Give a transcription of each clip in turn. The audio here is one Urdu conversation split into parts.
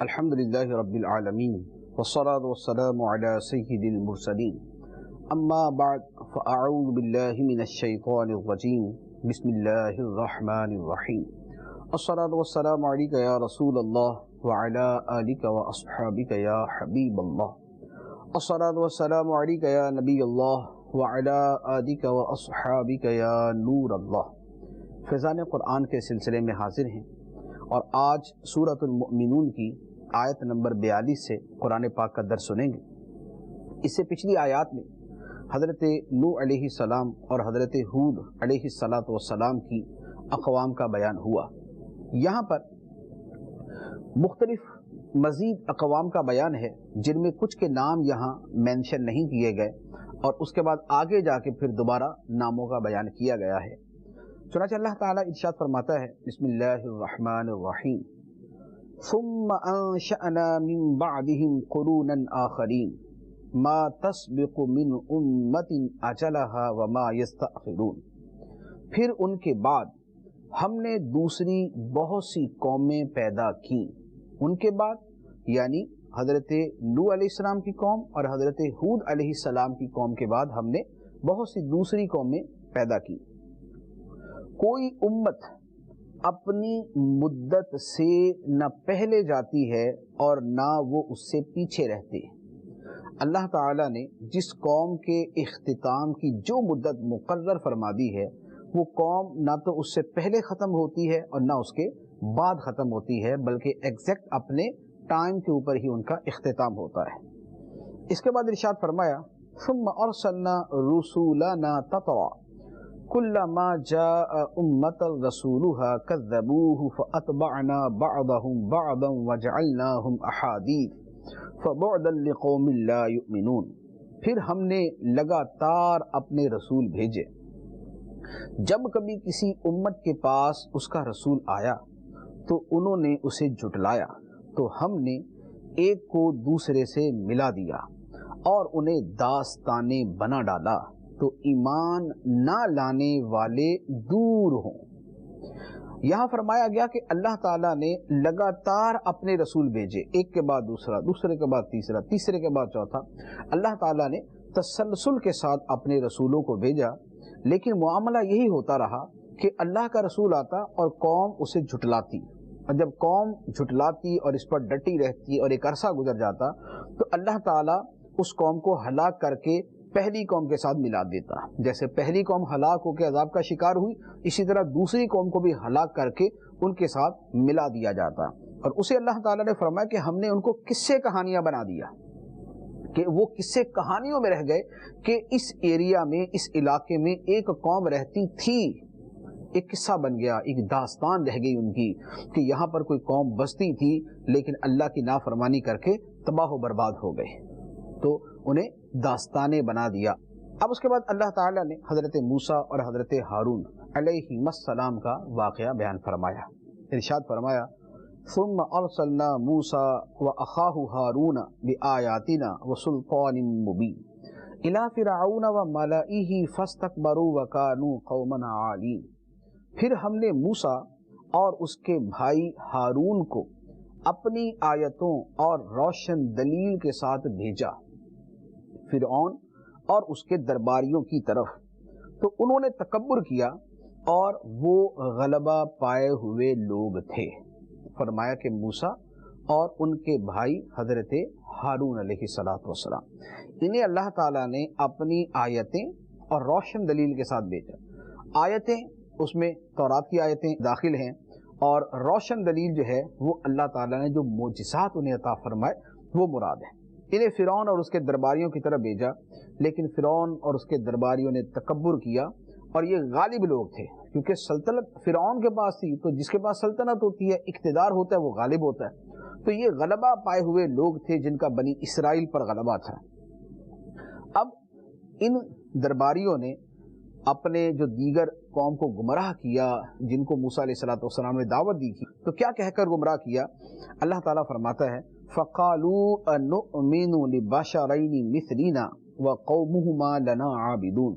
الحمدللہ رب العالمین والصلاة والسلام علی سید المرسلین اما بعد فاعوذ باللہ من الشیطان الرجیم بسم اللہ الرحمن الرحیم الصلاة والسلام علیک یا رسول اللہ وعلی آلک واصحابک یا حبیب اللہ الصلاة والسلام علیک یا نبی اللہ وعلی آلک واصحابک یا نور اللہ۔ فیضان قرآن کے سلسلے میں حاضر ہیں اور آج سورۃ المؤمنون کی آیت نمبر 42 سے قرآن پاک کا درس سنیں گے۔ اس سے پچھلی آیات میں حضرت نوح علیہ السلام اور حضرت ہود علیہ السلام کی اقوام کا بیان ہوا۔ یہاں پر مختلف مزید اقوام کا بیان ہے جن میں کچھ کے نام یہاں مینشن نہیں کیے گئے اور اس کے بعد آگے جا کے پھر دوبارہ ناموں کا بیان کیا گیا ہے۔ چنانچہ اللہ تعالیٰ ارشاد فرماتا ہے بسم اللہ الرحمن الرحیم ثم انشأنا من بعدهم قرونا آخرین ما تسبق من امت اجلها وما يستأخرون۔ پھر ان کے بعد ہم نے دوسری بہت سی قومیں پیدا کی۔ ان کے بعد یعنی حضرت نوح علیہ السلام کی قوم اور حضرت ہود علیہ السلام کی قوم کے بعد ہم نے بہت سی دوسری قومیں پیدا کی۔ کوئی امت اپنی مدت سے نہ پہلے جاتی ہے اور نہ وہ اس سے پیچھے رہتے۔ اللہ تعالیٰ نے جس قوم کے اختتام کی جو مدت مقرر فرما دی ہے وہ قوم نہ تو اس سے پہلے ختم ہوتی ہے اور نہ اس کے بعد ختم ہوتی ہے، بلکہ ایگزیکٹ اپنے ٹائم کے اوپر ہی ان کا اختتام ہوتا ہے۔ اس کے بعد ارشاد فرمایا ثم ارسلنا رسولنا تترا کلما جاء امت رسولها كذبوه فاتبعنا بعضهم بعضا وجعلناهم احاديث فبعدا لقوم لا يؤمنون۔ پھر ہم نے لگاتار اپنے رسول بھیجے، جب کبھی کسی امت کے پاس اس کا رسول آیا تو انہوں نے اسے جھٹلایا تو ہم نے ایک کو دوسرے سے ملا دیا اور انہیں داستانیں بنا ڈالا تو ایمان نہ لانے والے دور ہوں۔ یہاں فرمایا گیا کہ اللہ تعالیٰ نے لگاتار اپنے رسول بھیجے، ایک کے بعد دوسرا، دوسرے کے بعد تیسرا، تیسرے کے بعد چوتھا۔ اللہ تعالیٰ نے تسلسل کے ساتھ اپنے رسولوں کو بھیجا، لیکن معاملہ یہی ہوتا رہا کہ اللہ کا رسول آتا اور قوم اسے جھٹلاتی، اور جب قوم جھٹلاتی اور اس پر ڈٹی رہتی اور ایک عرصہ گزر جاتا تو اللہ تعالیٰ اس قوم کو ہلاک کر کے پہلی قوم کے ساتھ ملا دیتا۔ جیسے پہلی قوم ہلاک ہو کے عذاب کا شکار ہوئی، اسی طرح دوسری قوم کو بھی ہلاک کر کے ان کے ساتھ ملا دیا جاتا۔ اور اسے اللہ تعالیٰ نے فرمایا کہ ہم نے ان کو قصے کہانیاں بنا دیا، کہ وہ قصے کہانیوں میں رہ گئے کہ اس ایریا میں، اس علاقے میں ایک قوم رہتی تھی، ایک قصہ بن گیا، ایک داستان رہ گئی ان کی کہ یہاں پر کوئی قوم بستی تھی لیکن اللہ کی نافرمانی کر کے تباہ و برباد ہو گئے، تو انہیں داستانیں بنا دیا۔ اب اس کے بعد اللہ تعالیٰ نے حضرت موسیٰ اور حضرت ہارون علیہ السلام کا واقعہ بیان فرمایا۔ ارشاد فرمایا ثم ارسلنا موسیٰ واخاہ ہارون بآیاتنا وسلطان مبین الی فرعون وملئہ فاستکبروا وکانوا قوما عالین۔ پھر ہم نے موسیٰ اور اس کے بھائی ہارون کو اپنی آیتوں اور روشن دلیل کے ساتھ بھیجا فرعون اور اس کے درباریوں کی طرف، تو انہوں نے تکبر کیا اور وہ غلبہ پائے ہوئے لوگ تھے۔ فرمایا کہ موسیٰ اور ان کے بھائی حضرت ہارون علیہ السلام انہیں اللہ تعالیٰ نے اپنی آیتیں اور روشن دلیل کے ساتھ بھیجا۔ آیتیں اس میں تورات کی آیتیں داخل ہیں اور روشن دلیل جو ہے وہ اللہ تعالیٰ نے جو معجزات انہیں عطا فرمائے وہ مراد ہے۔ انہیں فرعون اور اس کے درباریوں کی طرف بھیجا، لیکن فرعون اور اس کے درباریوں نے تکبر کیا اور یہ غالب لوگ تھے، کیونکہ سلطنت فرعون کے پاس تھی، تو جس کے پاس سلطنت ہوتی ہے، اقتدار ہوتا ہے، وہ غالب ہوتا ہے، تو یہ غلبہ پائے ہوئے لوگ تھے جن کا بنی اسرائیل پر غلبہ تھا۔ اب ان درباریوں نے اپنے جو دیگر قوم کو گمراہ کیا جن کو موسیٰ علیہ السلام نے دعوت دی تھی، تو کیا کہہ کر گمراہ کیا؟ اللہ تعالیٰ فرماتا ہے فَقَالُوا أَنُؤْمِنُ لِبَشَرَيْنِ مِثْلِنَا وَقَوْمُهُمَا لَنَا عَابِدُونَ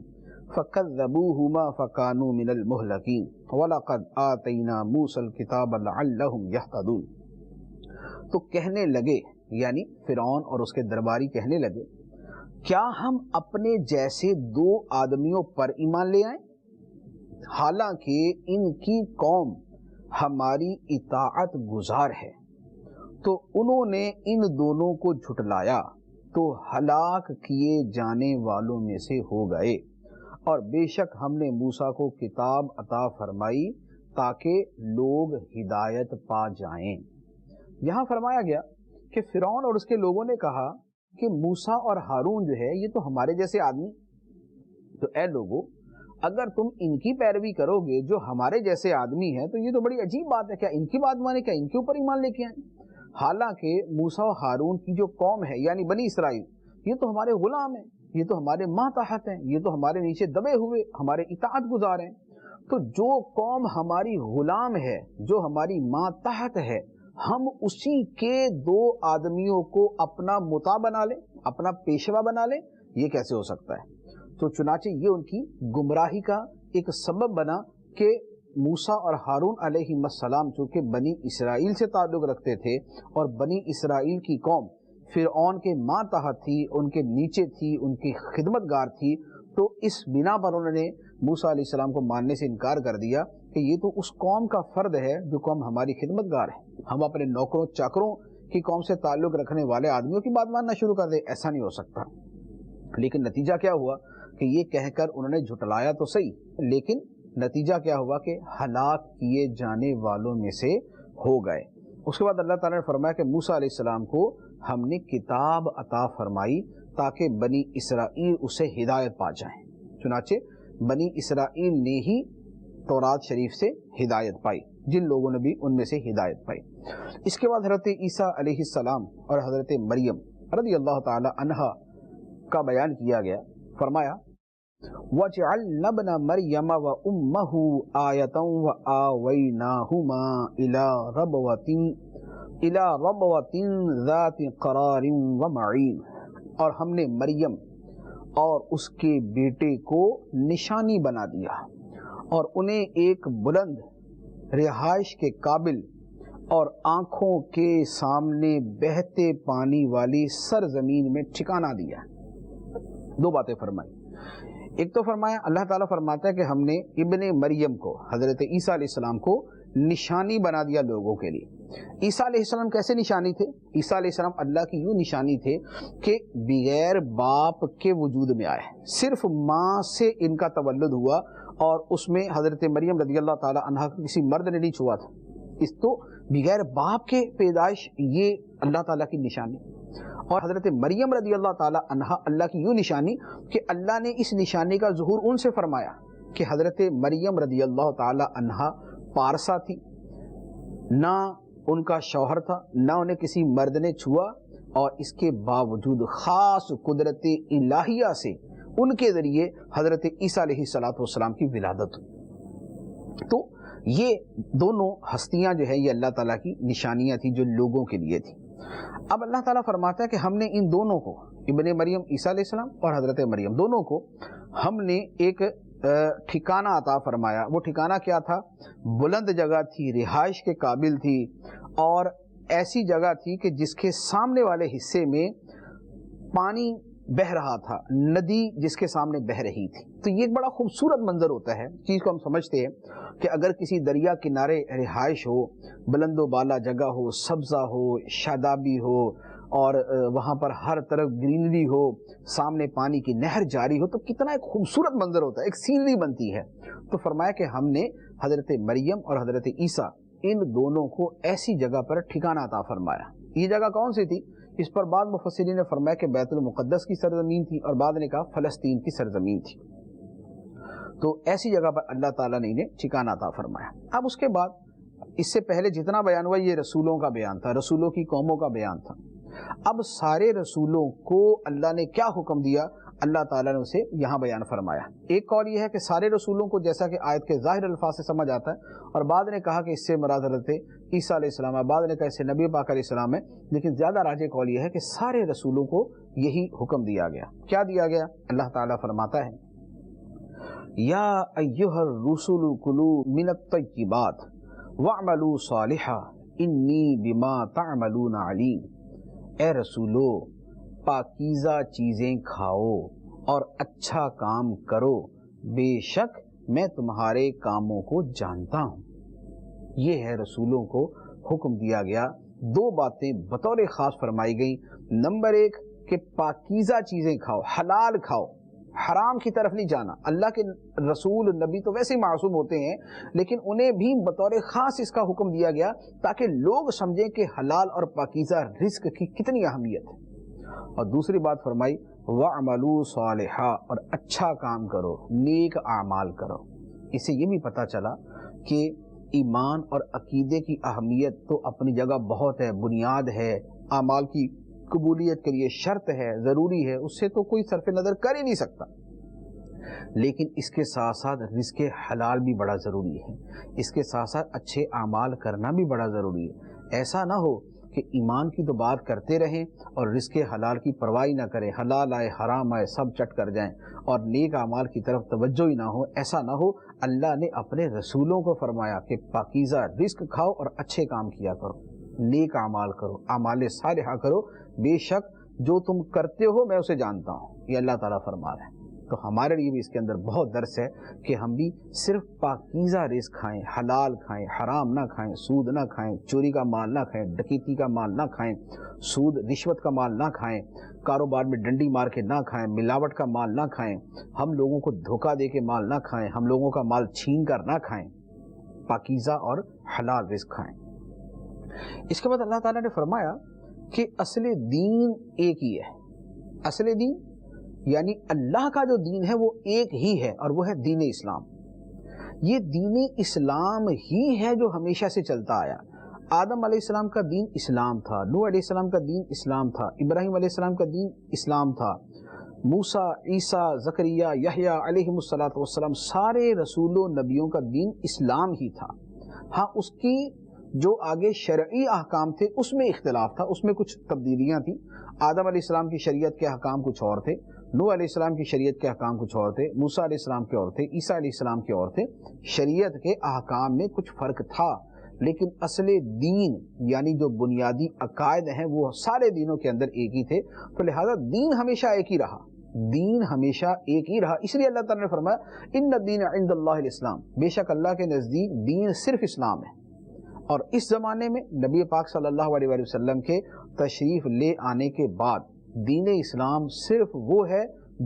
فَكَذَّبُوهُمَا فَكَانُوا مِنَ الْمُهْلَكِينَ وَلَقَدْ آتَيْنَا مُوسَى الْكِتَابَ لَعَلَّهُمْ يَهْتَدُونَ۔ تو کہنے لگے، یعنی فرعون اور اس کے درباری کہنے لگے، کیا ہم اپنے جیسے 2 آدمیوں پر ایمان لے آئیں؟ حالانکہ ان کی قوم ہماری اطاعت گزار ہے۔ تو انہوں نے ان دونوں کو جھٹلایا تو ہلاک کیے جانے والوں میں سے ہو گئے، اور بے شک ہم نے موسیٰ کو کتاب عطا فرمائی تاکہ لوگ ہدایت پا جائیں۔ یہاں فرمایا گیا کہ فرعون اور اس کے لوگوں نے کہا کہ موسیٰ اور ہارون جو ہے یہ تو ہمارے جیسے آدمی، تو اے لوگو اگر تم ان کی پیروی کرو گے جو ہمارے جیسے آدمی ہیں تو یہ تو بڑی عجیب بات ہے، کیا ان کی بات مانے، کیا ان کے اوپر ایمان لے کے آئیں؟ حالانکہ موسیٰ و ہارون کی جو قوم ہے یعنی بنی اسرائیل، یہ تو ہمارے غلام ہیں، یہ تو ہمارے ماتحت ہیں، یہ تو ہمارے نیچے دبے ہوئے ہمارے اطاعت گزار ہیں۔ تو جو قوم ہماری غلام ہے، جو ہماری ماتحت ہے، ہم اسی کے 2 آدمیوں کو اپنا مطاع بنا لیں، اپنا پیشوا بنا لیں، یہ کیسے ہو سکتا ہے؟ تو چنانچہ یہ ان کی گمراہی کا ایک سبب بنا کہ موسیٰ اور ہارون علیہ السلام چونکہ بنی اسرائیل سے تعلق رکھتے تھے اور بنی اسرائیل کی قوم فرعون کے ماتحت تھی، ان کے نیچے تھی، ان کی خدمت گار تھی، تو اس بنا پر انہوں نے موسیٰ علیہ السلام کو ماننے سے انکار کر دیا کہ یہ تو اس قوم کا فرد ہے جو قوم ہماری خدمت گار ہے، ہم اپنے نوکروں چاکروں کی قوم سے تعلق رکھنے والے آدمیوں کی بات ماننا شروع کر دیں، ایسا نہیں ہو سکتا۔ لیکن نتیجہ کیا ہوا کہ یہ کہہ کر انہوں نے جھٹلایا تو صحیح، لیکن نتیجہ کیا ہوا کہ ہلاک کیے جانے والوں میں سے ہو گئے۔ اس کے بعد اللہ تعالیٰ نے فرمایا کہ موسیٰ علیہ السلام کو ہم نے کتاب عطا فرمائی تاکہ بنی اسرائیل اسے ہدایت پا جائیں۔ چنانچہ بنی اسرائیل نے ہی تورات شریف سے ہدایت پائی، جن لوگوں نے بھی ان میں سے ہدایت پائی۔ اس کے بعد حضرت عیسیٰ علیہ السلام اور حضرت مریم رضی اللہ تعالی عنہا کا بیان کیا گیا۔ فرمایا وَجْعَلْنَا ابْنَ مَرْيَمَ وَأُمَّهُ آيَةً وَآوَيْنَاهُمَا إِلَى رَبْوَةٍ ذَاتِ قَرَارٍ وَمَعِينٍ، اور ہم نے مریم اور اس کے بیٹے کو نشانی بنا دیا اور انہیں ایک بلند رہائش کے قابل اور آنکھوں کے سامنے بہتے پانی والی سرزمین میں ٹھکانہ دیا۔ 2 باتیں فرمائی۔ ایک تو فرمایا، اللہ تعالیٰ فرماتا ہے کہ ہم نے ابن مریم کو، حضرت عیسیٰ علیہ السلام کو نشانی بنا دیا لوگوں کے لیے۔ عیسیٰ علیہ السلام کیسے نشانی تھے؟ عیسیٰ علیہ السلام اللہ کی یوں نشانی تھے کہ بغیر باپ کے وجود میں آئے، صرف ماں سے ان کا تولد ہوا، اور اس میں حضرت مریم رضی اللہ تعالی عنہا کو کسی مرد نے نہیں چھوا تھا۔ اس تو بغیر باپ کے پیدائش، یہ اللہ تعالیٰ کی نشانی۔ اور حضرت مریم رضی اللہ تعالی عنہا اللہ کی یوں نشانی کہ اللہ نے اس نشانی کا ظہور ان سے فرمایا کہ حضرت مریم رضی اللہ تعالی عنہا پارسا تھی، نہ ان کا شوہر تھا، نہ انہیں کسی مرد نے چھوا، اور اس کے باوجود خاص قدرت الہیہ سے ان کے ذریعے حضرت عیسیٰ علیہ السلام کی ولادت ہوئی۔ تو یہ دونوں ہستیاں جو ہے یہ اللہ تعالیٰ کی نشانیاں تھیں جو لوگوں کے لیے تھی۔ اب اللہ تعالیٰ فرماتا ہے کہ ہم نے ان دونوں کو، ابن مریم عیسیٰ علیہ السلام اور حضرت مریم، دونوں کو ہم نے ایک ٹھکانہ عطا فرمایا۔ وہ ٹھکانہ کیا تھا؟ بلند جگہ تھی، رہائش کے قابل تھی، اور ایسی جگہ تھی کہ جس کے سامنے والے حصے میں پانی بہہ رہا تھا، ندی جس کے سامنے بہہ رہی تھی۔ تو یہ ایک بڑا خوبصورت منظر ہوتا ہے، چیز کو ہم سمجھتے ہیں کہ اگر کسی دریا کنارے رہائش ہو، بلند و بالا جگہ ہو، سبزہ ہو، شادابی ہو، اور وہاں پر ہر طرف گرینری ہو، سامنے پانی کی نہر جاری ہو، تو کتنا ایک خوبصورت منظر ہوتا ہے، ایک سینری بنتی ہے۔ تو فرمایا کہ ہم نے حضرت مریم اور حضرت عیسیٰ ان دونوں کو ایسی جگہ پر ٹھکانہ عطا فرمایا۔ یہ جگہ کون سی تھی؟ اس پر بعض مفسرین نے فرمایا کہ بیت المقدس کی سرزمین تھی، اور بعض نے کہا فلسطین کی سرزمین تھی۔ تو ایسی جگہ پر اللہ تعالیٰ نے انہیں ٹھکانہ عطا فرمایا۔ اب اس کے بعد اس سے پہلے جتنا بیان ہوا یہ رسولوں کا بیان تھا، رسولوں کی قوموں کا بیان تھا۔ اب سارے رسولوں کو اللہ نے کیا حکم دیا، اللہ تعالیٰ نے اسے یہاں بیان فرمایا۔ ایک قول یہ ہے کہ سارے رسولوں کو، جیسا کہ آیت کے ظاہر الفاظ سے سمجھ آتا ہے، اور بعد نے کہا کہ اس سے مراد حضرت عیسیٰ علیہ السلام ہے، بعد نے کہا اس سے نبی پاک علیہ السلام ہے، لیکن زیادہ راجح قول یہ ہے کہ سارے رسولوں کو یہی حکم دیا گیا۔ کیا دیا گیا؟ اللہ تعالیٰ فرماتا ہے یا ایھا الرسل کلوا من الطیبات واعملوا صالحا انی بما تعملون علیم، اے رسولو پاکیزہ چیزیں کھاؤ اور اچھا کام کرو، بے شک میں تمہارے کاموں کو جانتا ہوں۔ یہ ہے رسولوں کو حکم دیا گیا، دو باتیں بطور خاص فرمائی گئیں۔ نمبر ایک کہ پاکیزہ چیزیں کھاؤ، حلال کھاؤ، حرام کی طرف نہیں جانا۔ اللہ کے رسول نبی تو ویسے ہی معصوم ہوتے ہیں، لیکن انہیں بھی بطور خاص اس کا حکم دیا گیا تاکہ لوگ سمجھیں کہ حلال اور پاکیزہ رزق کی کتنی اہمیت ہے۔ اور دوسری بات فرمائی وَعْمَلُوا صَالِحًا، اور اچھا کام کرو، نیک اعمال کرو۔ اس سے یہ بھی پتہ چلا کہ ایمان اور عقیدے کی اہمیت تو اپنی جگہ بہت ہے، بنیاد ہے، اعمال کی قبولیت کے لیے شرط ہے، ضروری ہے، اس سے تو کوئی صرف نظر کر ہی نہیں سکتا، لیکن اس کے ساتھ ساتھ رزق حلال بھی بڑا ضروری ہے، اس کے ساتھ ساتھ اچھے اعمال کرنا بھی بڑا ضروری ہے۔ ایسا نہ ہو کہ ایمان کی تو بات کرتے رہیں اور رزق حلال کی پرواہ نہ کریں، حلال آئے حرام آئے سب چٹ کر جائیں اور نیک اعمال کی طرف توجہ ہی نہ ہو۔ ایسا نہ ہو۔ اللہ نے اپنے رسولوں کو فرمایا کہ پاکیزہ رزق کھاؤ اور اچھے کام کیا کرو، نیک اعمال کرو، اعمال صالحہ کرو، بے شک جو تم کرتے ہو میں اسے جانتا ہوں، یہ اللہ تعالیٰ فرما رہا ہے۔ تو ہمارے لیے بھی اس کے اندر بہت درس ہے کہ ہم بھی صرف پاکیزہ رزق کھائیں، حلال کھائیں، حرام نہ کھائیں، سود نہ کھائیں، چوری کا مال نہ کھائیں، ڈکیتی کا مال نہ کھائیں، سود رشوت کا مال نہ کھائیں، کاروبار میں ڈنڈی مار کے نہ کھائیں، ملاوٹ کا مال نہ کھائیں، ہم لوگوں کو دھوکہ دے کے مال نہ کھائیں، ہم لوگوں کا مال چھین کر نہ کھائیں، پاکیزہ اور حلال رزق کھائیں۔ اس کے بعد اللہ تعالیٰ نے فرمایا کہ اصل دین ایک ہی ہے۔ اصل دین یعنی اللہ کا جو دین ہے وہ ایک ہی ہے، اور وہ ہے دین اسلام۔ یہ دین اسلام ہی ہے جو ہمیشہ سے چلتا آیا۔ آدم علیہ السلام کا دین اسلام تھا، نوح علیہ السلام کا دین اسلام تھا، ابراہیم علیہ السلام کا دین اسلام تھا، موسیٰ، عیسیٰ، زکریا، یحییٰ علیہم السلام، سارے رسولوں نبیوں کا دین اسلام ہی تھا۔ ہاں اس کی جو آگے شرعی احکام تھے اس میں اختلاف تھا، اس میں کچھ تبدیلیاں تھیں۔ آدم علیہ السلام کی شریعت کے احکام کچھ اور تھے، نوح علیہ السلام کی شریعت کے احکام کچھ اور تھے، موسیٰ علیہ السلام کے اور تھے، عیسیٰ علیہ السلام کے اور تھے۔ شریعت کے احکام میں کچھ فرق تھا، لیکن اصل دین یعنی جو بنیادی عقائد ہیں وہ سارے دینوں کے اندر ایک ہی تھے، تو لہذا دین ہمیشہ ایک ہی رہا، دین ہمیشہ ایک ہی رہا۔ اس لیے اللہ تعالیٰ نے فرمایا ان الدین عند اللہ الاسلام، بے شک اللہ کے نزدیک دین صرف اسلام ہے۔ اور اس زمانے میں نبی پاک صلی اللہ علیہ وآلہ وسلم کے تشریف لے آنے کے بعد دین اسلام صرف وہ ہے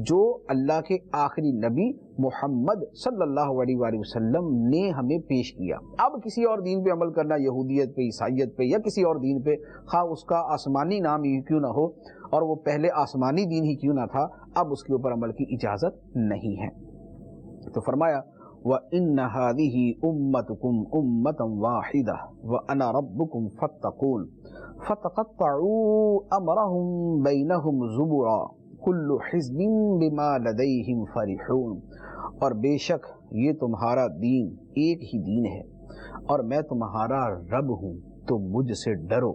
جو اللہ کے آخری نبی محمد صلی اللہ علیہ وآلہ وسلم نے ہمیں پیش کیا۔ اب کسی اور دین پہ عمل کرنا، یہودیت پہ، عیسائیت پہ یا کسی اور دین پہ، خواہ اس کا آسمانی نام ہی کیوں نہ ہو اور وہ پہلے آسمانی دین ہی کیوں نہ تھا، اب اس کے اوپر عمل کی اجازت نہیں ہے۔ تو فرمایا وَإِنَّ هَذِهِ أُمَّتُكُمْ أُمَّةً وَاحِدَةً وَأَنَا رَبُّكُمْ فَاتَّقُونِ فَتَقَطَّعُوا أَمْرَهُمْ بَيْنَهُمْ زُبُرًا كُلُّ حِزْبٍ بِمَا لَدَيْهِمْ فَرِحُونَ، اور بے شک یہ تمہارا دین ایک ہی دین ہے اور میں تمہارا رب ہوں، تو مجھ سے ڈرو۔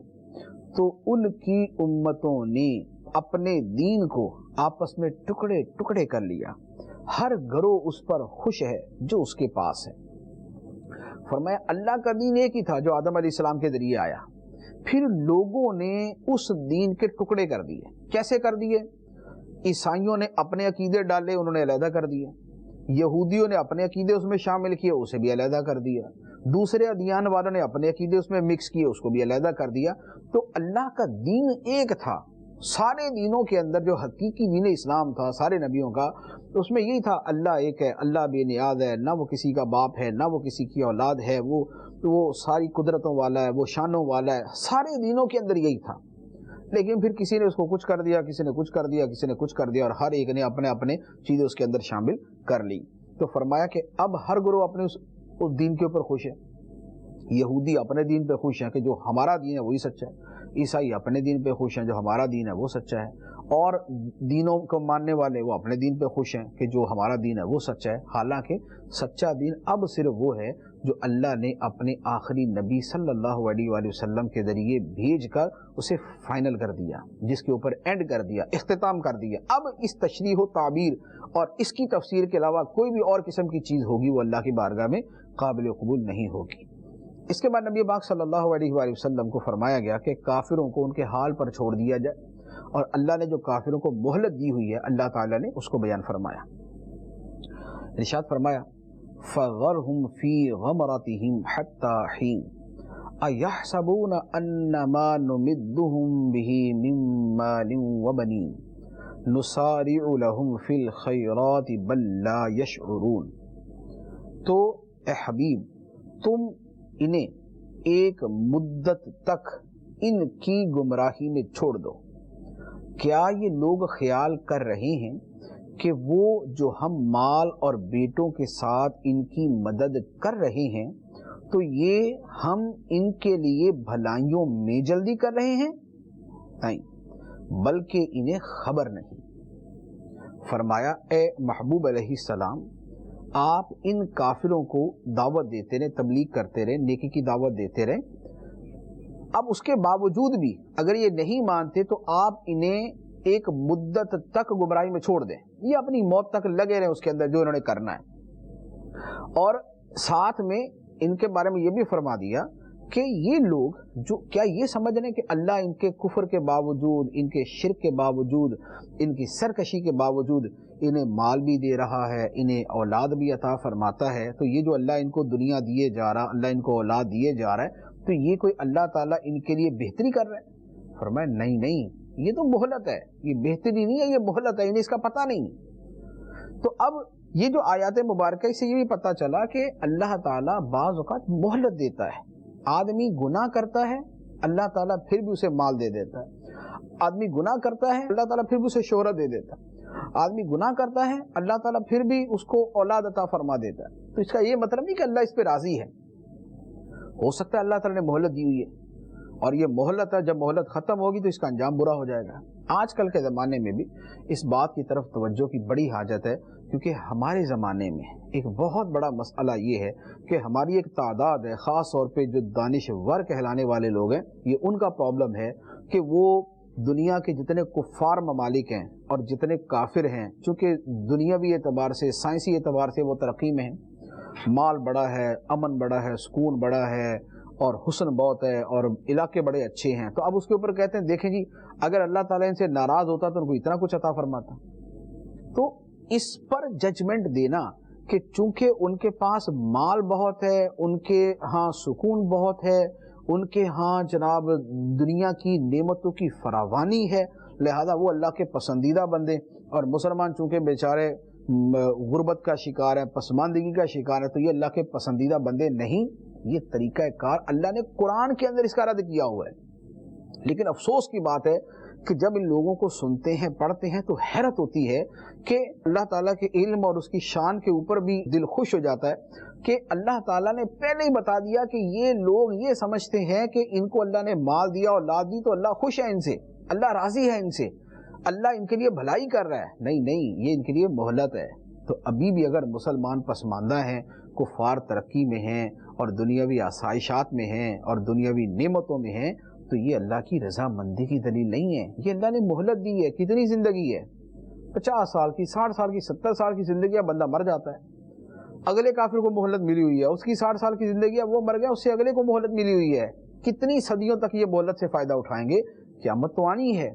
تو ان کی امتوں نے اپنے دین کو آپس میں ٹکڑے ٹکڑے کر لیا، ہر گروہ اس پر خوش ہے جو اس کے پاس ہے۔ فرمایا اللہ کا دین ایک ہی تھا جو آدم علیہ السلام کے ذریعے آیا، پھر لوگوں نے اس دین کے ٹکڑے کر دیے۔ کیسے کر دیے؟ عیسائیوں نے اپنے عقیدے ڈالے، انہوں نے علیحدہ کر دیا، یہودیوں نے اپنے عقیدے اس میں شامل کیے، اسے بھی علیحدہ کر دیا، دوسرے ادیان والوں نے اپنے عقیدے اس میں مکس کیے، اس کو بھی علیحدہ کر دیا۔ تو اللہ کا دین ایک تھا، سارے دینوں کے اندر جو حقیقی دین اسلام تھا سارے نبیوں کا، اس میں یہی تھا اللہ ایک ہے، اللہ بے نیاز ہے، نہ وہ کسی کا باپ ہے، نہ وہ کسی کی اولاد ہے، وہ ساری قدرتوں والا ہے، وہ شانوں والا ہے، سارے دینوں کے اندر یہی تھا۔ لیکن پھر کسی نے اس کو کچھ کر دیا، کسی نے کچھ کر دیا، کسی نے کچھ کر دیا، اور ہر ایک نے اپنے اپنے چیزیں اس کے اندر شامل کر لی۔ تو فرمایا کہ اب ہر گروہ اپنے اس دین کے اوپر خوش ہے۔ یہودی اپنے دین پہ خوش ہیں کہ جو ہمارا دین ہے وہی سچا ہے، عیسائی اپنے دین پہ خوش ہیں جو ہمارا دین ہے وہ سچا ہے، اور دینوں کو ماننے والے وہ اپنے دین پہ خوش ہیں کہ جو ہمارا دین ہے وہ سچا ہے۔ حالانکہ سچا دین اب صرف وہ ہے جو اللہ نے اپنے آخری نبی صلی اللہ علیہ وآلہ وسلم کے ذریعے بھیج کر اسے فائنل کر دیا، جس کے اوپر اینڈ کر دیا، اختتام کر دیا۔ اب اس تشریح و تعبیر اور اس کی تفسیر کے علاوہ کوئی بھی اور قسم کی چیز ہوگی وہ اللہ کی بارگاہ میں قابل قبول نہیں ہوگی۔ اس کے بعد نبی پاک صلی اللہ علیہ وآلہ وسلم کو فرمایا گیا کہ کافروں کو ان کے حال پر چھوڑ دیا جائے، اور اللہ نے جو کافروں کو مہلت دی ہوئی ہے اللہ تعالیٰ نے اس کو بیان فرمایا۔ ارشاد فرمایا فَذَرْهُمْ فِي غَمْرَتِهِمْ حَتَّى حِينٍ أَيَحْسَبُونَ أَنَّ مَا نُمِدُّهُمْ بِهِ مِن مَّالٍ وَبَنِينَ نُسَارِعُ لَهُمْ فِي الْخَيْرَاتِ بَل لَّا يَشْعُرُونَ۔ تو اے حبیب، تم انہیں ایک مدت تک ان کی گمراہی میں چھوڑ دو۔ کیا یہ لوگ خیال کر رہے ہیں کہ وہ جو ہم مال اور بیٹوں کے ساتھ ان کی مدد کر رہے ہیں تو یہ ہم ان کے لیے بھلائیوں میں جلدی کر رہے ہیں؟ نہیں، بلکہ انہیں خبر نہیں۔ فرمایا اے محبوب علیہ السلام، آپ ان کافروں کو دعوت دیتے رہے، تبلیغ کرتے رہے، نیکی کی دعوت دیتے رہے، اب اس کے باوجود بھی اگر یہ نہیں مانتے تو آپ انہیں ایک مدت تک گمراہی میں چھوڑ دیں، یہ اپنی موت تک لگے رہے اس کے اندر جو انہوں نے کرنا ہے۔ اور ساتھ میں ان کے بارے میں یہ بھی فرما دیا کہ یہ لوگ جو کیا یہ سمجھ رہے ہیں کہ اللہ ان کے کفر کے باوجود، ان کے شرک کے باوجود، ان کی سرکشی کے باوجود انہیں مال بھی دے رہا ہے، انہیں اولاد بھی عطا فرماتا ہے، تو یہ جو اللہ ان کو دنیا دیے جا رہا، اللہ ان کو اولاد دیے جا رہا ہے، تو یہ کوئی اللہ تعالیٰ ان کے لیے بہتری کر رہا ہے؟ فرمایا نہیں، یہ تو مہلت ہے، یہ بہتری نہیں ہے، یہ مہلت ہے، انہیں اس کا پتہ نہیں۔ تو اب یہ جو آیات مبارکہ سے یہ بھی پتہ چلا کہ اللہ تعالیٰ بعض اوقات مہلت دیتا ہے۔ آدمی گناہ کرتا ہے، اللہ تعالیٰ پھر بھی اسے مال دے دیتا ہے۔ آدمی گناہ کرتا ہے، اللہ تعالیٰ پھر بھی اسے شہرت دے دیتا ہے۔ آدمی گناہ کرتا ہے، اللہ تعالیٰ پھر بھی اس کو اولاد عطا فرما دیتا ہے۔ تو اس کا یہ مطلب نہیں کہ اللہ اس پہ راضی ہے، ہو سکتا ہے اللہ تعالیٰ نے مہلت دی ہوئی ہے، اور یہ مہلت ہے، جب مہلت ختم ہوگی تو اس کا انجام برا ہو جائے گا۔ آج کل کے زمانے میں بھی اس بات کی طرف توجہ کی بڑی حاجت ہے، کیونکہ ہمارے زمانے میں ایک بہت بڑا مسئلہ یہ ہے کہ ہماری ایک تعداد ہے، خاص طور پہ جو دانشور کہلانے والے لوگ ہیں، یہ ان کا پرابلم ہے کہ وہ دنیا کے جتنے کفار ممالک ہیں اور جتنے کافر ہیں، چونکہ دنیاوی اعتبار سے، سائنسی اعتبار سے وہ ترقی میں ہیں، مال بڑا ہے، امن بڑا ہے، سکون بڑا ہے، اور حسن بہت ہے، اور علاقے بڑے اچھے ہیں، تو اب اس کے اوپر کہتے ہیں دیکھیں جی اگر اللہ تعالیٰ ان سے ناراض ہوتا تو ان کو اتنا کچھ عطا فرماتا۔ تو اس پر ججمنٹ دینا کہ چونکہ ان کے پاس مال بہت ہے، ان کے ہاں سکون بہت ہے، ان کے ہاں جناب دنیا کی نعمتوں کی فراوانی ہے، لہذا وہ اللہ کے پسندیدہ بندے، اور مسلمان چونکہ بیچارے غربت کا شکار ہے، پسماندگی کا شکار ہے، تو یہ اللہ کے پسندیدہ بندے نہیں۔ یہ طریقہ کار اللہ نے قرآن کے اندر اس کا رد کیا ہوا ہے، لیکن افسوس کی بات ہے کہ جب ان لوگوں کو سنتے ہیں، پڑھتے ہیں، تو حیرت ہوتی ہے کہ اللہ تعالیٰ کے علم اور اس کی شان کے اوپر بھی دل خوش ہو جاتا ہے کہ اللہ تعالیٰ نے پہلے ہی بتا دیا کہ یہ لوگ یہ سمجھتے ہیں کہ ان کو اللہ نے مال دیا، اولاد دی، تو اللہ خوش ہے ان سے، اللہ راضی ہے ان سے، اللہ ان کے لیے بھلائی کر رہا ہے۔ نہیں، یہ ان کے لیے مہلت ہے۔ تو ابھی بھی اگر مسلمان پسماندہ ہیں، کفار ترقی میں ہیں، اور دنیاوی آسائشات میں ہیں، اور دنیاوی نعمتوں میں ہیں، تو یہ اللہ کی رضامندی کی دلیل نہیں ہے۔ یہ اللہ نے مہلت دی ہے، کتنی زندگی ہے، 50 سال کی، 60 سال کی، 70 سال کی زندگی ہے، بندہ مر جاتا ہے، اگلے کافر کو مہلت ملی ہوئی ہے، اس کی 60 سال کی زندگی ہے، وہ مر گیا، اس سے اگلے کو مہلت ملی ہوئی ہے، کتنی صدیوں تک یہ مہلت سے فائدہ اٹھائیں گے؟ قیامت تو آنی ہے۔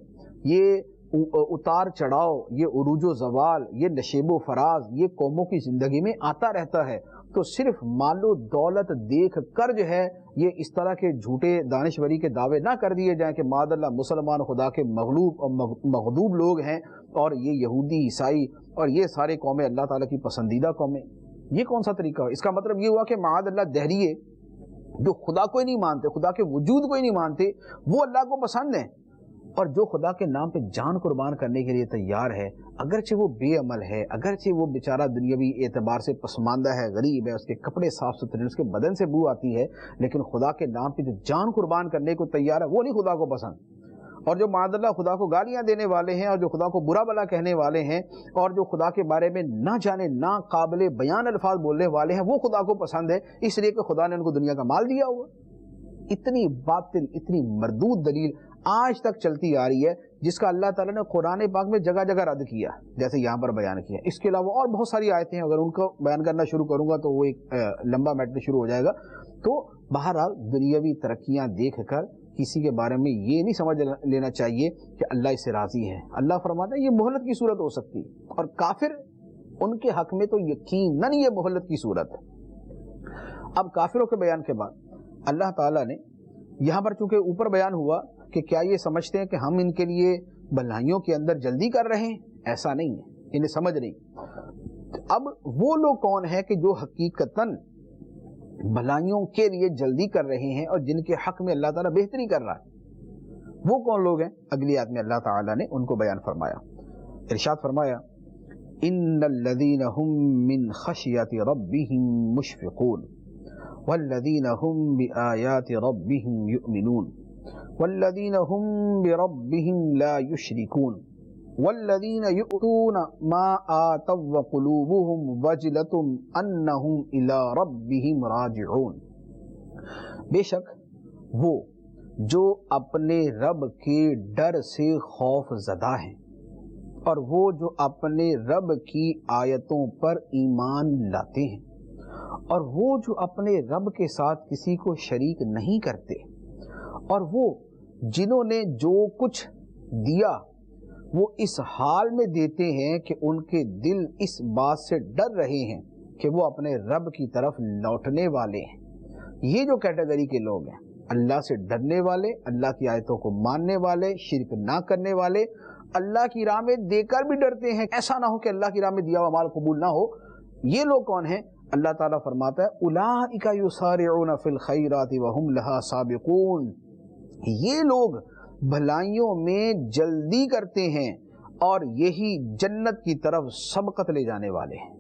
یہ اتار چڑھاؤ، یہ عروج و زوال، یہ نشیب و فراز، یہ قوموں کی زندگی میں آتا رہتا ہے، تو صرف مال و دولت دیکھ کر جو ہے یہ اس طرح کے جھوٹے دانشوری کے دعوے نہ کر دیے جائیں کہ معاذ اللہ مسلمان خدا کے مغلوب اور مغضوب لوگ ہیں، اور یہ یہودی، عیسائی اور یہ سارے قومیں اللہ تعالیٰ کی پسندیدہ قومیں۔ یہ کون سا طریقہ ہو؟ اس کا مطلب یہ ہوا کہ معاذ اللہ دہریے جو خدا کو ہی نہیں مانتے، خدا کے وجود کو ہی نہیں مانتے، وہ اللہ کو پسند ہیں، اور جو خدا کے نام پہ جان قربان کرنے کے لیے تیار ہے، اگرچہ وہ بے عمل ہے، اگرچہ وہ بیچارہ دنیاوی اعتبار سے پسماندہ ہے، غریب ہے، اس کے کپڑے صاف ستھرے، اس کے بدن سے بو آتی ہے، لیکن خدا کے نام پہ جو جان قربان کرنے کو تیار ہے، وہ نہیں خدا کو پسند۔ اور جو معاذ اللہ خدا کو گالیاں دینے والے ہیں، اور جو خدا کو برا بلا کہنے والے ہیں، اور جو خدا کے بارے میں نہ جانے نہ قابل بیان الفاظ بولنے والے ہیں، وہ خدا کو پسند ہے، اس لیے کہ خدا نے ان کو دنیا کا مال دیا ہوا۔ اتنی باطل، اتنی مردود دلیل آج تک چلتی آ رہی ہے، جس کا اللہ تعالیٰ نے قرآن پاک میں جگہ جگہ رد کیا، جیسے یہاں پر بیان کیا۔ اس کے علاوہ اور بہت ساری آیتیں ہیں، اگر ان کو بیان کرنا شروع کروں گا تو وہ ایک لمبا میٹر شروع ہو جائے گا۔ تو بہرحال دنیاوی ترقیاں دیکھ کر کسی کے بارے میں یہ نہیں سمجھ لینا چاہیے کہ اللہ اس سے راضی ہے. اللہ فرماتا ہے یہ مہلت کی صورت ہو سکتی ہے، اور کافر ان کے حق میں تو یقیناً یہ مہلت کی صورت ہے. اب کافروں کے بیان کے بعد اللہ تعالیٰ نے یہاں پر چونکہ اوپر بیان ہوا کہ کیا یہ سمجھتے ہیں کہ ہم ان کے لیے بھلائیوں کے اندر جلدی کر رہے ہیں، ایسا نہیں ہے، انہیں سمجھ نہیں. اب وہ لوگ کون ہیں کہ جو حقیقتاً بھلائیوں کے لیے جلدی کر رہے ہیں اور جن کے حق میں اللہ تعالیٰ بہتری کر رہا ہے، وہ کون لوگ ہیں؟ اگلی آیت میں اللہ تعالیٰ نے ان کو بیان فرمایا. ارشاد فرمایا ان الذین هم من خشیۃ ربهم مشفقون والذین هم بآیات ربهم یؤمنون والذین هم بربهم لا یشرکون والذین یؤتون ما آتوا وقلوبهم وجلۃ انہم الی ربهم راجعون. بے شک وہ جو اپنے رب کے ڈر سے خوف زدہ ہیں اور وہ جو اپنے رب کی آیتوں پر ایمان لاتے ہیں اور وہ جو اپنے رب کے ساتھ کسی کو شریک نہیں کرتے اور وہ جنہوں نے جو کچھ دیا وہ اس حال میں دیتے ہیں کہ ان کے دل اس بات سے ڈر رہے ہیں کہ وہ اپنے رب کی طرف لوٹنے والے ہیں. یہ جو کیٹیگری کے لوگ ہیں، اللہ سے ڈرنے والے، اللہ کی آیتوں کو ماننے والے، شرک نہ کرنے والے، اللہ کی راہ میں دے کر بھی ڈرتے ہیں، ایسا نہ ہو کہ اللہ کی راہ میں دیا ہوا مال قبول نہ ہو. یہ لوگ کون ہیں؟ اللہ تعالیٰ فرماتا ہے اولئک یسارعون فی الخیرات وہم لہا سابقون. یہ لوگ بھلائیوں میں جلدی کرتے ہیں اور یہی جنت کی طرف سبقت لے جانے والے ہیں.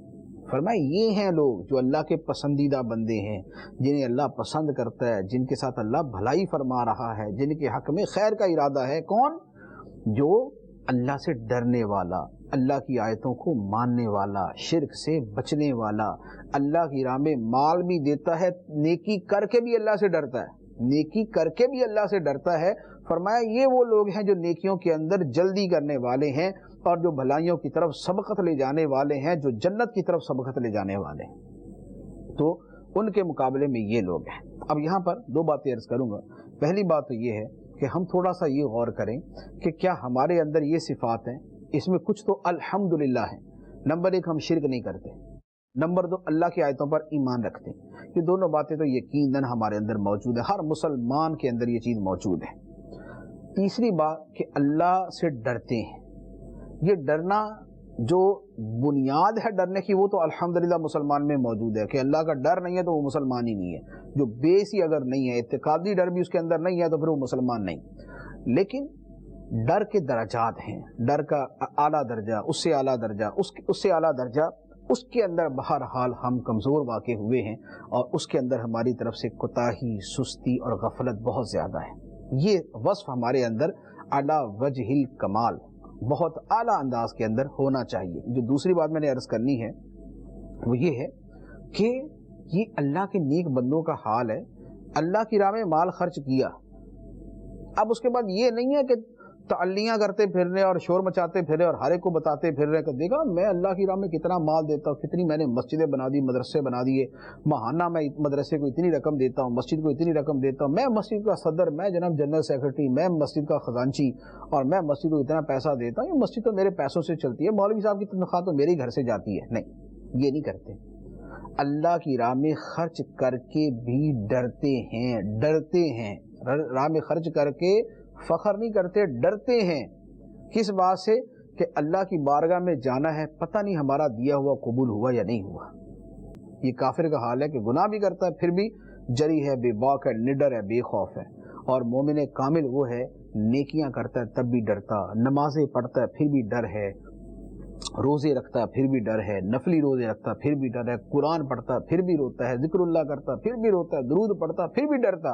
فرمایا یہ ہیں لوگ جو اللہ کے پسندیدہ بندے ہیں، جنہیں اللہ پسند کرتا ہے، جن کے ساتھ اللہ بھلائی فرما رہا ہے، جن کے حق میں خیر کا ارادہ ہے. کون؟ جو اللہ سے ڈرنے والا، اللہ کی آیتوں کو ماننے والا، شرک سے بچنے والا، اللہ کی راہ میں مال بھی دیتا ہے، نیکی کر کے بھی اللہ سے ڈرتا ہے، نیکی کر کے بھی اللہ سے ڈرتا ہے. فرمایا یہ وہ لوگ ہیں جو نیکیوں کے اندر جلدی کرنے والے ہیں اور جو بھلائیوں کی طرف سبقت لے جانے والے ہیں، جو جنت کی طرف سبقت لے جانے والے ہیں. تو ان کے مقابلے میں یہ لوگ ہیں. اب یہاں پر دو باتیں عرض کروں گا. پہلی بات تو یہ ہے کہ ہم تھوڑا سا یہ غور کریں کہ کیا ہمارے اندر یہ صفات ہیں. اس میں کچھ تو الحمدللہ ہے. نمبر ایک، ہم شرک نہیں کرتے. نمبر دو، اللہ کی آیتوں پر ایمان رکھتے ہیں. یہ دونوں باتیں تو یقیناً ہمارے اندر موجود ہیں، ہر مسلمان کے اندر یہ چیز موجود ہے. تیسری بات کہ اللہ سے ڈرتے ہیں. یہ ڈرنا جو بنیاد ہے ڈرنے کی وہ تو الحمدللہ مسلمان میں موجود ہے کہ اللہ کا ڈر نہیں ہے تو وہ مسلمان ہی نہیں ہے. جو بیس ہی اگر نہیں ہے، اعتقادی ڈر بھی اس کے اندر نہیں ہے تو پھر وہ مسلمان نہیں. لیکن ڈر کے درجات ہیں، ڈر کا اعلیٰ درجہ، اس سے اعلیٰ درجہ، اس سے اعلیٰ درجہ. اس کے اندر بہرحال ہم کمزور واقع ہوئے ہیں اور اس کے اندر ہماری طرف سے کوتاہی، سستی اور غفلت بہت زیادہ ہے. یہ وصف ہمارے اندر اعلیٰ وجہ الکمال، بہت اعلیٰ انداز کے اندر ہونا چاہیے. جو دوسری بات میں نے عرض کرنی ہے وہ یہ ہے کہ یہ اللہ کے نیک بندوں کا حال ہے. اللہ کی راہ میں مال خرچ کیا، اب اس کے بعد یہ نہیں ہے کہ تعلیاں کرتے پھر رہے اور شور مچاتے پھر رہے اور ہر ایک کو بتاتے پھر رہے کہ دیکھا میں اللہ کی راہ میں کتنا مال دیتا ہوں، کتنی میں نے مسجدیں بنا دی، مدرسے بنا دیے، ماہانہ میں مدرسے کو اتنی رقم دیتا ہوں، مسجد کو اتنی رقم دیتا ہوں، میں مسجد کا صدر، میں جناب جنرل سیکرٹری، میں مسجد کا خزانچی اور میں مسجد کو اتنا پیسہ دیتا ہوں، یہ مسجد تو میرے پیسوں سے چلتی ہے، مولوی صاحب کی تنخواہ تو میرے گھر سے جاتی ہے. نہیں، یہ نہیں کرتے. اللہ کی راہ میں خرچ کر کے بھی ڈرتے ہیں. راہ میں خرچ کر کے فخر نہیں کرتے، ڈرتے ہیں. کس بات سے؟ کہ اللہ کی بارگاہ میں جانا ہے، پتہ نہیں ہمارا دیا ہوا قبول ہوا یا نہیں ہوا. یہ کافر کا حال ہے کہ گناہ بھی کرتا ہے پھر بھی جری ہے، بے باک ہے، نڈر ہے، بے خوف ہے. اور مومن کامل وہ ہے نیکیاں کرتا ہے تب بھی ڈرتا، نمازیں پڑھتا ہے پھر بھی ڈر ہے، روزے رکھتا ہے پھر بھی ڈر ہے، نفلی روزے رکھتا ہے پھر بھی ڈر ہے، قرآن پڑھتا ہے پھر بھی روتا ہے، ذکر اللہ کرتا ہے پھر بھی روتا ہے، درود پڑھتا ہے پھر بھی ڈرتا،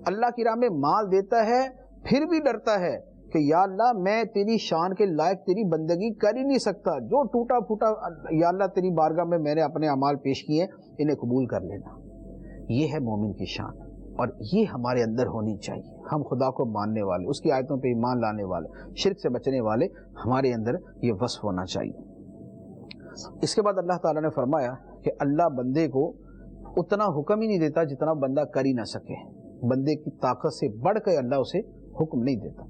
اللہ کی راہ میں مال دیتا ہے پھر بھی ڈرتا ہے کہ یا اللہ میں تیری شان کے لائق تیری بندگی کر ہی نہیں سکتا، جو ٹوٹا پھوٹا یا اللہ تیری بارگاہ میں نے اپنے اعمال پیش کیے انہیں قبول کر لینا. یہ ہے مومن کی شان اور یہ ہمارے اندر ہونی چاہیے. ہم خدا کو ماننے والے، اس کی آیتوں پہ ایمان لانے والے، شرک سے بچنے والے، ہمارے اندر یہ وصف ہونا چاہیے. اس کے بعد اللہ تعالیٰ نے فرمایا کہ اللہ بندے کو اتنا حکم ہی نہیں دیتا جتنا بندہ کر ہی نہ سکے. بندے کی طاقت سے بڑھ کے اللہ اسے حکم نہیں دیتا.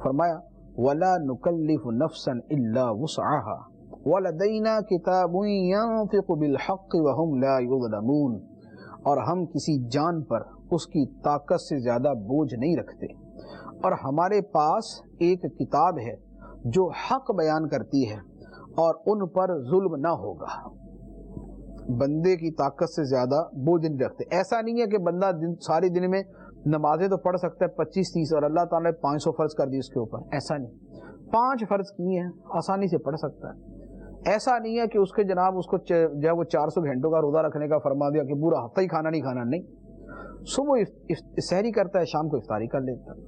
فرمایا وَلَا نُكَلِّفُ نَفْسًا إِلَّا وُسْعَهَا وَلَدَيْنَا كِتَابٌ يَنطِقُ بِالْحَقِّ وَهُمْ لَا يُظْلَمُونَ. اور ہم کسی جان پر اس کی طاقت سے زیادہ بوجھ نہیں رکھتے، اور ہمارے پاس ایک کتاب ہے جو حق بیان کرتی ہے اور ان پر ظلم نہ ہوگا. بندے کی طاقت سے زیادہ بوجھ نہیں رکھتے. ایسا نہیں ہے کہ بندہ سارے دن میں نمازیں تو پڑھ سکتا ہے 25-30 اور اللہ تعالیٰ نے 500 فرض کر دی اس کے اوپر. ایسا نہیں. 5 فرض کیے ہیں آسانی سے پڑھ سکتا ہے. ایسا نہیں ہے کہ اس کے جناب اس کو جو ہے وہ 400 گھنٹوں کا روزہ رکھنے کا فرما دیا کہ پورا ہفتہ ہی کھانا نہیں کھانا. نہیں، صبح سحری کرتا ہے، شام کو افطاری کر لیتا ہے.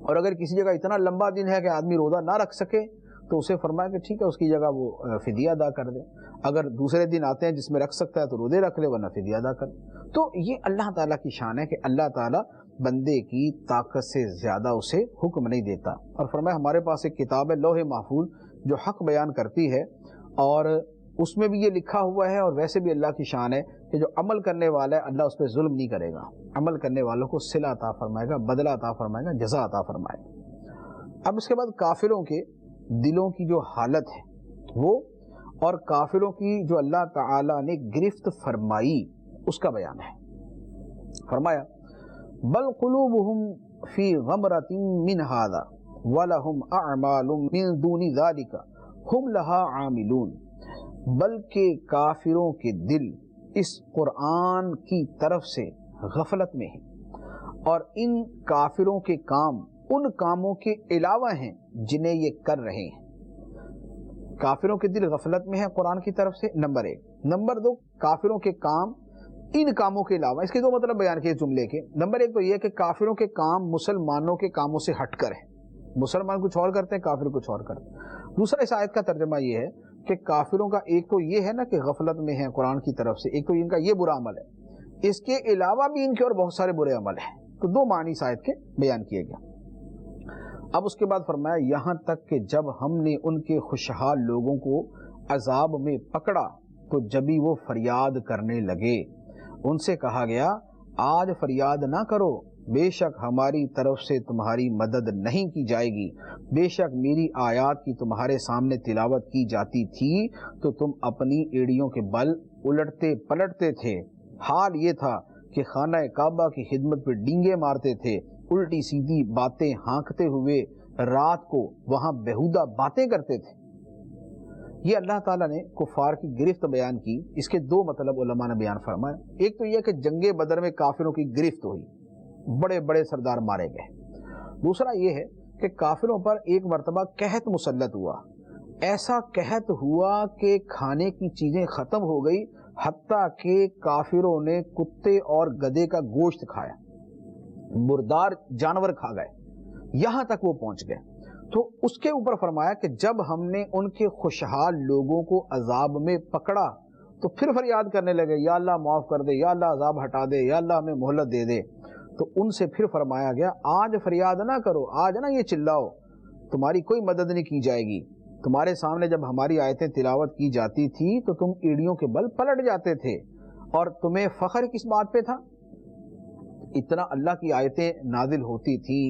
اور اگر کسی جگہ اتنا لمبا دن ہے کہ آدمی روزہ نہ رکھ سکے تو اسے فرمایا کہ ٹھیک ہے اس کی جگہ وہ فدیہ ادا کر دے. اگر دوسرے دن آتے ہیں جس میں رکھ سکتا ہے تو روزے رکھ لے، ورنہ فدیہ ادا کر. تو یہ اللہ تعالیٰ کی شان ہے کہ اللہ تعالیٰ بندے کی طاقت سے زیادہ اسے حکم نہیں دیتا. اور فرمایا ہمارے پاس ایک کتاب ہے لوح محفوظ جو حق بیان کرتی ہے، اور اس میں بھی یہ لکھا ہوا ہے. اور ویسے بھی اللہ کی شان ہے کہ جو عمل کرنے والا ہے اللہ اس پہ ظلم نہیں کرے گا. عمل کرنے والوں کو صلہ عطا فرمائے گا، بدلہ عطا فرمائے گا، جزا عطا فرمائے گا. اب اس کے بعد کافروں کے دلوں کی جو حالت ہے وہ، اور کافروں کی جو اللہ تعالیٰ نے گرفت فرمائی اس کا بیان ہے. فرمایا بل قلوبہم فی غمرۃ من ھذا ولہم اعمال من دون ذلک ہم لہا عاملون. بلکہ کافروں کے دل اس قرآن کی طرف سے غفلت میں ہیں، اور ان کافروں کے کام ان کاموں کے علاوہ ہیں جنہیں یہ کر رہے ہیں. کافروں کے دل غفلت میں ہیں قرآن کی طرف سے، نمبر 1. نمبر 2، کافروں کے کام ان کاموں کے علاوہ. اس کے 2 مطلب بیان کیے جملے کے. نمبر 1 تو یہ کہ کافروں کے کام مسلمانوں کے کاموں سے ہٹ کر ہیں. مسلمان کچھ اور کرتے ہیں، کافر کچھ اور کرتے ہیں. دوسرا اس آیت کا ترجمہ یہ ہے کہ کافروں کا ایک تو یہ ہے نا کہ غفلت میں ہیں قرآن کی طرف سے، ایک تو ان کا یہ برا عمل ہے، اس کے علاوہ بھی ان کے اور بہت سارے برے عمل ہیں. تو 2 معنی اس آیت کے بیان کیے گئے. اب اس کے بعد فرمایا یہاں تک کہ جب ہم نے ان کے خوشحال لوگوں کو عذاب میں پکڑا تو جبھی وہ فریاد کرنے لگے. ان سے کہا گیا آج فریاد نہ کرو، بے شک ہماری طرف سے تمہاری مدد نہیں کی جائے گی. بے شک میری آیات کی تمہارے سامنے تلاوت کی جاتی تھی تو تم اپنی ایڑیوں کے بل الٹتے پلٹتے تھے. حال یہ تھا کہ خانہ کعبہ کی خدمت پہ ڈینگے مارتے تھے، الٹی سیدھی باتیں ہانکتے ہوئے رات کو وہاں بیہودہ باتیں کرتے تھے. یہ اللہ تعالیٰ نے کفار کی گرفت بیان کی. اس کے 2 مطلب علماء نے بیان فرمائے. ایک تو یہ کہ جنگ بدر میں کافروں کی گرفت ہوئی، بڑے بڑے سردار مارے گئے. دوسرا یہ ہے کہ کافروں پر ایک مرتبہ قحط مسلط ہوا. ایسا قحط ہوا کہ کھانے کی چیزیں ختم ہو گئی، حتیٰ کہ کافروں نے کتے اور گدھے کا گوشت کھایا، مردار جانور کھا گئے، یہاں تک وہ پہنچ گئے. تو اس کے اوپر فرمایا کہ جب ہم نے ان کے خوشحال لوگوں کو عذاب میں پکڑا تو پھر فریاد کرنے لگے یا اللہ معاف کر دے، یا اللہ عذاب ہٹا دے، یا اللہ ہمیں مہلت دے دے. تو ان سے پھر فرمایا گیا آج فریاد نہ کرو، آج نہ یہ چلاؤ، تمہاری کوئی مدد نہیں کی جائے گی. تمہارے سامنے جب ہماری آیتیں تلاوت کی جاتی تھی تو تم ایڑیوں کے بل پلٹ جاتے تھے. اور تمہیں فخر کس بات پہ تھا؟ اتنا اللہ کی آیتیں نازل ہوتی تھی،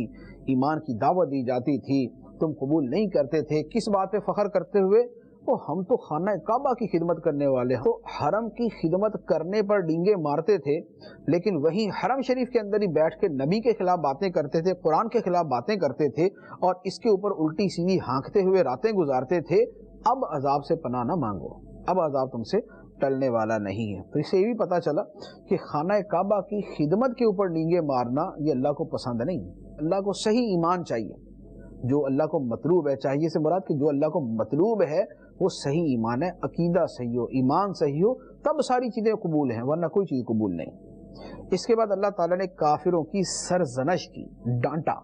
ایمان کی دعوت دی جاتی تھی، تم قبول نہیں کرتے تھے. کس بات پہ فخر کرتے ہوئے؟ ہم تو خانہ کعبہ کی خدمت کرنے والے ہیں. تو حرم کی خدمت کرنے پر ڈینگے مارتے تھے، لیکن وہیں حرم شریف کے اندر ہی بیٹھ کے نبی کے خلاف باتیں کرتے تھے، قرآن کے خلاف باتیں کرتے تھے، اور اس کے اوپر الٹی سیدھی ہانکتے ہوئے راتیں گزارتے تھے. اب عذاب سے پناہ نہ مانگو، اب عذاب تم سے ٹلنے والا نہیں ہے. تو اس سے یہ بھی پتا چلا کہ خانہ کعبہ کی خدمت کے اوپر ڈینگے مارنا یہ اللہ کو پسند نہیں. اللہ کو صحیح ایمان چاہیے، جو اللہ کو مطلوب ہے. چاہیے سے مراد کہ جو اللہ کو مطلوب ہے وہ صحیح ایمان ہے، عقیدہ صحیح ہو، ایمان صحیح ہو، تب ساری چیزیں قبول ہیں، ورنہ کوئی چیز قبول نہیں. اس کے بعد اللہ تعالیٰ نے کافروں کی سرزنش کی، ڈانٹا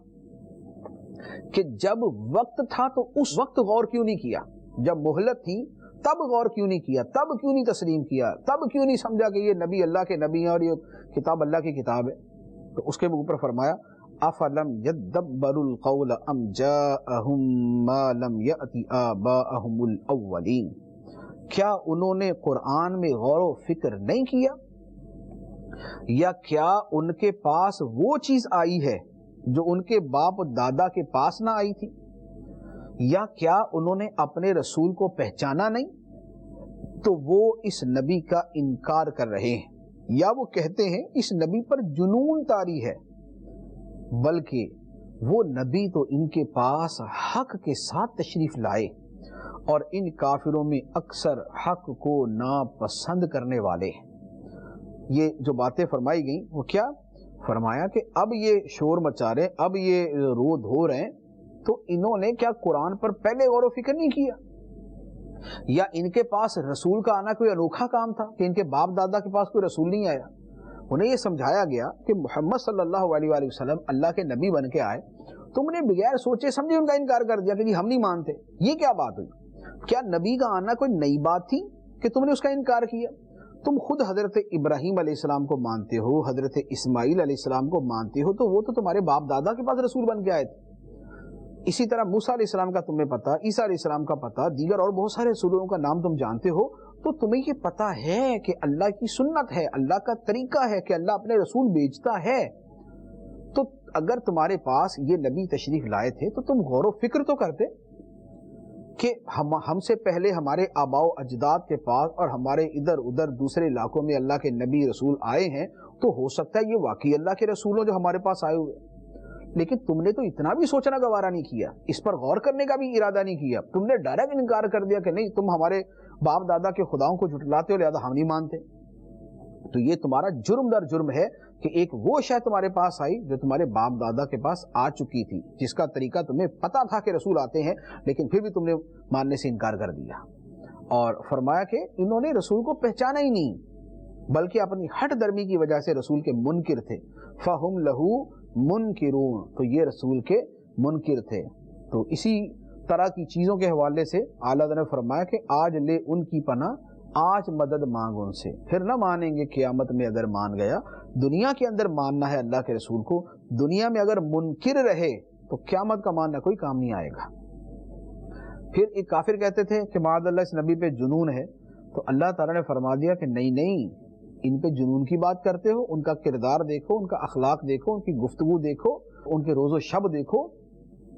کہ جب وقت تھا تو اس وقت غور کیوں نہیں کیا، جب مہلت تھی تب غور کیوں نہیں کیا، تب کیوں نہیں تسلیم کیا، تب کیوں نہیں سمجھا کہ یہ نبی اللہ کے نبی ہیں اور یہ کتاب اللہ کی کتاب ہے. تو اس کے اوپر فرمایا افلم یدبروا القول ام جاءہم ما لم یأت آباءہم الاولین. کیا انہوں نے قرآن میں غور و فکر نہیں کیا؟ یا کیا ان کے پاس وہ چیز آئی ہے جو ان کے باپ دادا کے پاس نہ آئی تھی؟ یا کیا انہوں نے اپنے رسول کو پہچانا نہیں تو وہ اس نبی کا انکار کر رہے ہیں، یا وہ کہتے ہیں اس نبی پر جنون طاری ہے، بلکہ وہ نبی تو ان کے پاس حق کے ساتھ تشریف لائے، اور ان کافروں میں اکثر حق کو ناپسند کرنے والے ہیں۔ یہ جو باتیں فرمائی گئیں وہ کیا فرمایا کہ اب یہ شور مچا رہے، اب یہ رو دھو رہے ہیں، تو انہوں نے کیا قرآن پر پہلے غور و فکر نہیں کیا؟ یا ان کے پاس رسول کا آنا کوئی انوکھا کام تھا کہ ان کے باپ دادا کے پاس کوئی رسول نہیں آیا؟ انہیں یہ سمجھایا گیا کہ محمد صلی اللہ علیہ وآلہ وسلم اللہ کے نبی بن کے آئے، تم نے بغیر سوچے سمجھے ان کا انکار کر دیا کہ جی ہم نہیں مانتے۔ یہ کیا بات ہوئی؟ کیا نبی کا آنا کوئی نئی بات تھی کہ تم نے اس کا انکار کیا؟ تم خود حضرت ابراہیم علیہ السلام کو مانتے ہو، حضرت اسماعیل علیہ السلام کو مانتے ہو، تو وہ تو تمہارے باپ دادا کے پاس رسول بن کے آئے تھے۔ اسی طرح موسیٰ علیہ السلام کا تمہیں پتا، عیسیٰ علیہ السلام کا پتا، دیگر اور بہت سارے رسولوں کا نام تم جانتے ہو، تو تمہیں یہ پتا ہے کہ اللہ کی سنت ہے، اللہ کا طریقہ ہے کہ اللہ اپنے رسول بھیجتا ہے۔ تو اگر تمہارے پاس یہ نبی تشریف لائے تھے تو تم غور و فکر تو کرتے کہ ہم سے پہلے ہمارے آباء و اجداد کے پاس اور ہمارے ادھر ادھر دوسرے علاقوں میں اللہ کے نبی رسول آئے ہیں، تو ہو سکتا ہے یہ واقعی اللہ کے رسول ہوں جو ہمارے پاس آئے ہوئے۔ لیکن تم نے تو اتنا بھی سوچنا گوارا نہیں کیا، اس پر غور کرنے کا بھی ارادہ نہیں کیا، تم نے ڈائریکٹ انکار کر دیا کہ نہیں، تم ہمارے باپ دادا کے خداؤں کو جھٹلاتے ہو لہذا ہم نہیں مانتے۔ تو یہ تمہارا جرم در جرم ہے کہ ایک وہ شے تمہارے پاس آئی جو تمہارے باپ دادا کے پاس آ چکی تھی، جس کا طریقہ تمہیں پتا تھا کہ رسول آتے ہیں، لیکن پھر بھی تم نے ماننے سے انکار کر دیا۔ اور فرمایا کہ انہوں نے رسول کو پہچانا ہی نہیں، بلکہ اپنی ہٹ درمی کی وجہ سے رسول کے منکر تھے۔ فَهُمْ لَهُ مُنْكِرُونَ، تو یہ رسول کے منکر تھے۔ تو اسی طرح کی چیزوں کے حوالے سے اعلیٰ نے فرمایا کہ آج لے ان کی پناہ، آج مدد مانگ ان سے، پھر نہ مانیں گے قیامت میں اگر مان گیا۔ دنیا کے اندر ماننا ہے اللہ کے رسول کو، دنیا میں اگر منکر رہے تو قیامت کا ماننا کوئی کام نہیں آئے گا۔ پھر ایک کافر کہتے تھے کہ معاذ اللہ اس نبی پہ جنون ہے، تو اللہ تعالیٰ نے فرما دیا کہ نہیں نہیں، ان پہ جنون کی بات کرتے ہو، ان کا کردار دیکھو، ان کا اخلاق دیکھو، ان کی گفتگو دیکھو، ان کے روز و شب دیکھو۔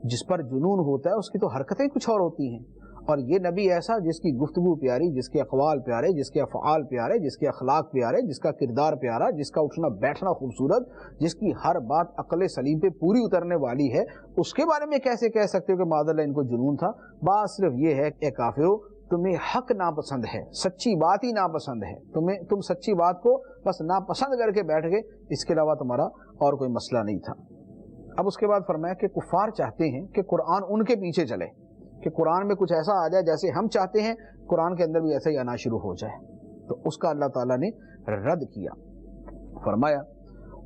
جس پر جنون ہوتا ہے اس کی تو حرکتیں کچھ اور ہوتی ہیں، اور یہ نبی ایسا جس کی گفتگو پیاری، جس کے اقوال پیارے، جس کے افعال پیارے، جس کے اخلاق پیارے، جس کا کردار پیارا، جس کا اٹھنا بیٹھنا خوبصورت، جس کی ہر بات عقل سلیم پہ پوری اترنے والی ہے، اس کے بارے میں کیسے کہہ سکتے ہو کہ معاذ اللہ ان کو جنون تھا؟ بات صرف یہ ہے کہ کافرو، تمہیں حق ناپسند ہے، سچی بات ہی ناپسند ہے، تم سچی بات کو بس ناپسند کر کے بیٹھ گئے، اس کے علاوہ تمہارا اور کوئی مسئلہ نہیں تھا۔ اب اس کے بعد فرمایا کہ کفار چاہتے ہیں کہ قرآن ان کے پیچھے چلے، کہ قرآن میں کچھ ایسا آ جائے جیسے ہم چاہتے ہیں، قرآن کے اندر بھی ایسا ہی آنا شروع ہو جائے۔ تو اس کا اللہ تعالیٰ نے رد کیا، فرمایا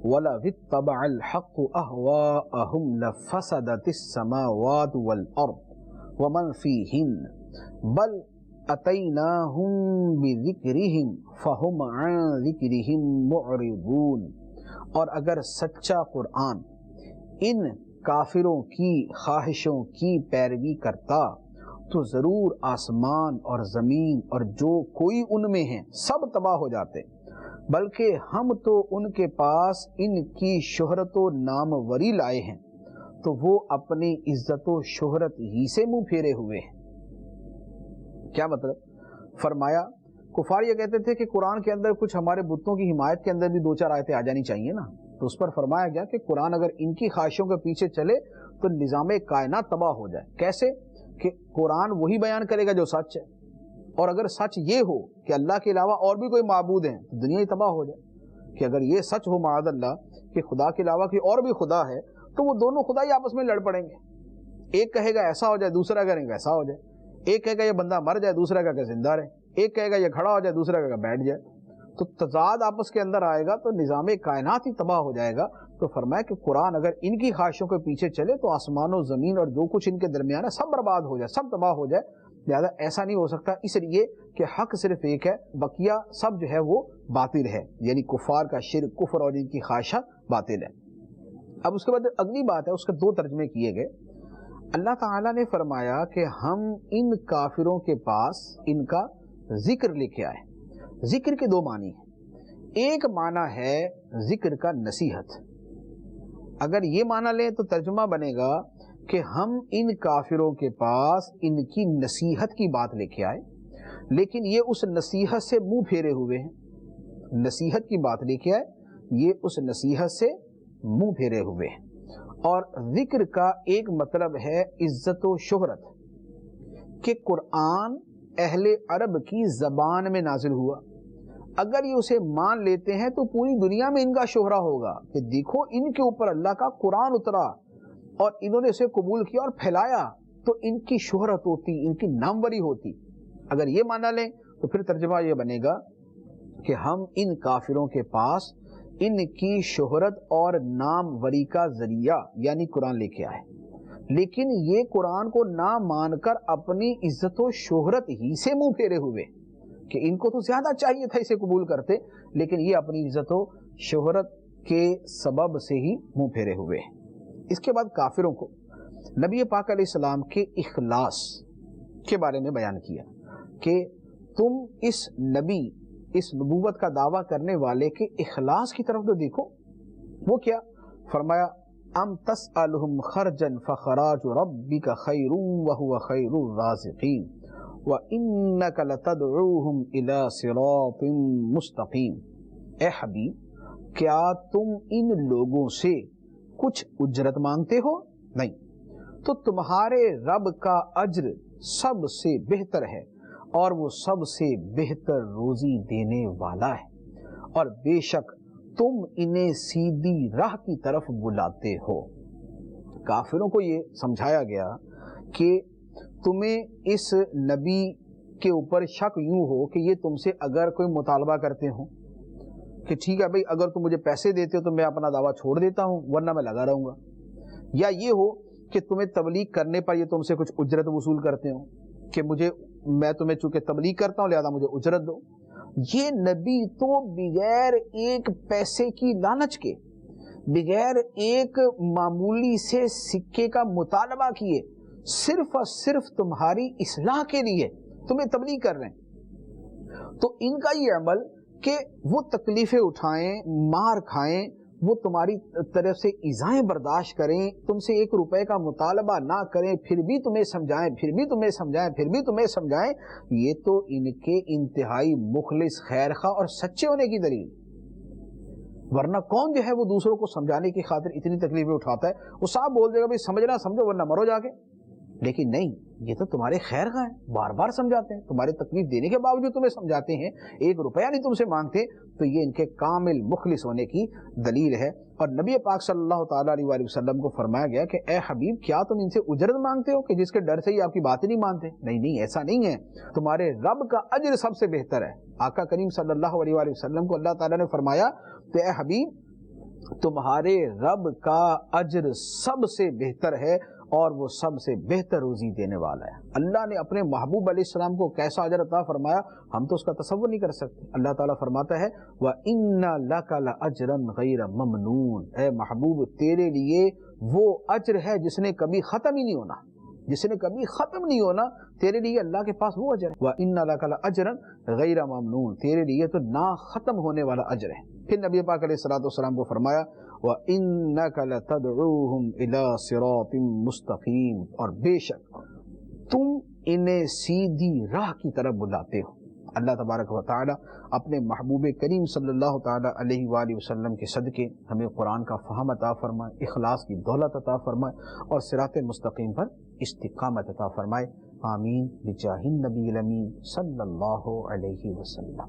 وَلَوِ اتَّبَعَ الْحَقُّ أَهْوَاءَهُمْ لَفَسَدَتِ السَّمَاوَاتُ وَالْأَرْضُ وَمَنْ فِيهِنَّ بَلْ أَتَيْنَاهُمْ بِذِكْرِهِمْ فَهُمْ عَنْ ذِكْرِهِمْ مُعْرِضُونَ، اور اگر سچا قرآن ان کافروں کی خواہشوں کی پیروی کرتا تو ضرور آسمان اور زمین اور جو کوئی ان میں ہیں سب تباہ ہو جاتے، بلکہ ہم تو ان کے پاس ان کی شہرت و ناموری لائے ہیں، تو وہ اپنی عزت و شہرت ہی سے منہ پھیرے ہوئے ہیں۔ کیا مطلب؟ فرمایا کفار یہ کہتے تھے کہ قرآن کے اندر کچھ ہمارے بتوں کی حمایت کے اندر بھی دو چار آیتیں آ جانی چاہیے نا، تو اس پر فرمایا گیا کہ قرآن اگر ان کی خواہشوں کے پیچھے چلے تو نظام کائنات تباہ ہو جائے۔ کیسے؟ کہ قرآن وہی بیان کرے گا جو سچ ہے، اور اگر سچ یہ ہو کہ اللہ کے علاوہ اور بھی کوئی معبود ہیں تو دنیا ہی تباہ ہو جائے۔ کہ اگر یہ سچ ہو معاذ اللہ کہ خدا کے علاوہ کوئی اور بھی خدا ہے، تو وہ دونوں خدا ہی آپس میں لڑ پڑیں گے، ایک کہے گا ایسا ہو جائے، دوسرا کہے گا ایسا ہو جائے، ایک کہے گا یہ بندہ مر جائے، دوسرا کہے گا زندہ رہے، ایک کہے گا یہ کھڑا ہو جائے، دوسرا کہے گا بیٹھ جائے، تو تضاد آپس کے اندر آئے گا تو نظام کائنات ہی تباہ ہو جائے گا۔ تو فرمایا کہ قرآن اگر ان کی خواہشوں کے پیچھے چلے تو آسمان و زمین اور جو کچھ ان کے درمیان ہے سب برباد ہو جائے، سب تباہ ہو جائے، لہذا ایسا نہیں ہو سکتا، اس لیے کہ حق صرف ایک ہے، بقیہ سب جو ہے وہ باطل ہے، یعنی کفار کا شرک، کفر اور ان کی خواہشات باطل ہے۔ اب اس کے بعد اگلی بات ہے، اس کے دو ترجمے کیے گئے۔ اللہ تعالیٰ نے فرمایا کہ ہم ان کافروں کے پاس ان کا ذکر لے کے آئے۔ ذکر کے دو معنی ہیں، ایک معنی ہے ذکر کا نصیحت. اگر یہ معنی لیں تو ترجمہ بنے گا کہ ہم ان کافروں کے پاس ان کی نصیحت کی بات لے کے آئے، لیکن یہ اس نصیحت سے منہ پھیرے ہوئے ہیں. نصیحت کی بات لے کے آئے، یہ اس نصیحت سے منہ پھیرے ہوئے ہیں. اور ذکر کا ایک مطلب ہے عزت و شہرت، کہ قرآن اہل عرب کی زبان میں نازل ہوا. اگر یہ اسے مان لیتے ہیں تو پوری دنیا میں ان کا شہرہ ہوگا کہ دیکھو ان کے اوپر اللہ کا قرآن اترا اور انہوں نے اسے قبول کیا اور پھیلایا، تو ان کی شہرت ہوتی، ان کی ناموری ہوتی. اگر یہ مانا لیں تو پھر ترجمہ یہ بنے گا کہ ہم ان کافروں کے پاس ان کی شہرت اور ناموری کا ذریعہ یعنی قرآن لے کے آئے، لیکن یہ قرآن کو نہ مان کر اپنی عزت و شہرت ہی سے منہ پھیرے ہوئے کہ ان کو تو زیادہ چاہیے تھا اسے قبول کرتے، لیکن یہ اپنی عزت و شہرت کے سبب سے ہی منہ پھیرے ہوئے ہیں. اس کے بعد کافروں کو نبی پاک علیہ السلام کے اخلاص کے بارے میں بیان کیا کہ تم اس نبی، اس نبوت کا دعویٰ کرنے والے کے اخلاص کی طرف تو دیکھو. وہ کیا فرمایا؟ ام تسألہم خرجا فخراج ربک خیر وہو خیر الرازقین وَإِنَّكَ لَتَدْعُوهُمْ إِلَى صِرَاطٍ مُسْتَقِيمٍ. اے حبیب، کیا تم ان لوگوں سے کچھ اجرت مانگتے ہو؟ نہیں، تو تمہارے رب کا اجر سب سے بہتر ہے اور وہ سب سے بہتر روزی دینے والا ہے، اور بے شک تم انہیں سیدھی راہ کی طرف بلاتے ہو. کافروں کو یہ سمجھایا گیا کہ تمہیں اس نبی کے اوپر شک یوں ہو کہ یہ تم سے اگر کوئی مطالبہ کرتے ہوں کہ ٹھیک ہے بھائی اگر تم مجھے پیسے دیتے ہو تو میں اپنا دعویٰ چھوڑ دیتا ہوں ورنہ میں لگا رہوں گا، یا یہ ہو کہ تمہیں تبلیغ کرنے پر یہ تم سے کچھ اجرت وصول کرتے ہوں کہ میں تمہیں چونکہ تبلیغ کرتا ہوں لہذا مجھے اجرت دو. یہ نبی تو بغیر ایک پیسے کی لالچ کے، بغیر ایک معمولی سے سکے کا مطالبہ کیے، صرف اور صرف تمہاری اصلاح کے لیے تمہیں تبلیغ کر رہے ہیں. تو ان کا یہ عمل کہ وہ تکلیفیں اٹھائیں، مار کھائیں، وہ تمہاری طرف سے ایذائیں برداشت کریں، تم سے 1 روپے کا مطالبہ نہ کریں، پھر بھی تمہیں سمجھائیں، پھر بھی تمہیں سمجھائیں، پھر بھی تمہیں سمجھائیں، یہ تو ان کے انتہائی مخلص، خیر خواہ اور سچے ہونے کی دلیل. ورنہ کون جو ہے وہ دوسروں کو سمجھانے کی خاطر اتنی تکلیفیں اٹھاتا ہے؟ وہ صاحب بول دے گا بھائی سمجھنا سمجھو ورنہ مرو جا کے. لیکن نہیں، یہ تو تمہارے خیر خواہ ہیں، بار بار سمجھاتے ہیں، تمہارے تکلیف دینے کے باوجود تمہیں سمجھاتے ہیں، 1 روپیہ نہیں تم سے مانگتے. تو یہ ان کے کامل مخلص ہونے کی دلیل ہے. اور نبی پاک صلی اللہ تعالیٰ علیہ وآلہ وسلم کو فرمایا گیا کہ اے حبیب، کیا تم ان سے اجرت مانگتے ہو کہ جس کے ڈر سے ہی آپ کی بات نہیں مانتے؟ نہیں نہیں، ایسا نہیں ہے. تمہارے رب کا اجر سب سے بہتر ہے. آقا کریم صلی اللہ علیہ وآلہ وسلم کو اللہ تعالیٰ نے فرمایا کہ اے حبیب، تمہارے رب کا اجر سب سے بہتر ہے اور وہ سب سے بہتر روزی دینے والا ہے. اللہ نے اپنے محبوب علیہ السلام کو کیسا اجر عطا فرمایا ہم تو اس کا تصور نہیں کر سکتے. اللہ تعالیٰ فرماتا ہے وَإِنَّ لَكَ لَأَجْرًا غَيْرَ مَمْنُونَ. اے محبوب، تیرے لیے وہ اجر ہے جس نے کبھی ختم ہی نہیں ہونا، جس نے کبھی ختم نہیں ہونا. تیرے لیے اللہ کے پاس وہ اجر ہے. وَإِنَّ لَكَ لَأَجْرًا غَيْرَ مَمْنُونَ. تیرے لیے تو نہ ختم ہونے والا اجر ہے. پھر نبی پاک علیہ السلام کو فرمایا وَإِنَّكَ لَتَدْعُوهُمْ إِلَى صِرَاطٍ مُسْتَقِيمٍ. اور بے شک تم انہیں سیدھی راہ کی طرف بلاتے ہو. اللہ تبارک و تعالی اپنے محبوب کریم صلی اللہ تعالی علیہ وآلہ وسلم کے صدقے ہمیں قرآن کا فہم عطا فرمائے، اخلاص کی دولت عطا فرمائے اور صراط مستقیم پر استقامت عطا فرمائے. آمین بجاہ النبی الامین صلی اللہ علیہ وسلم.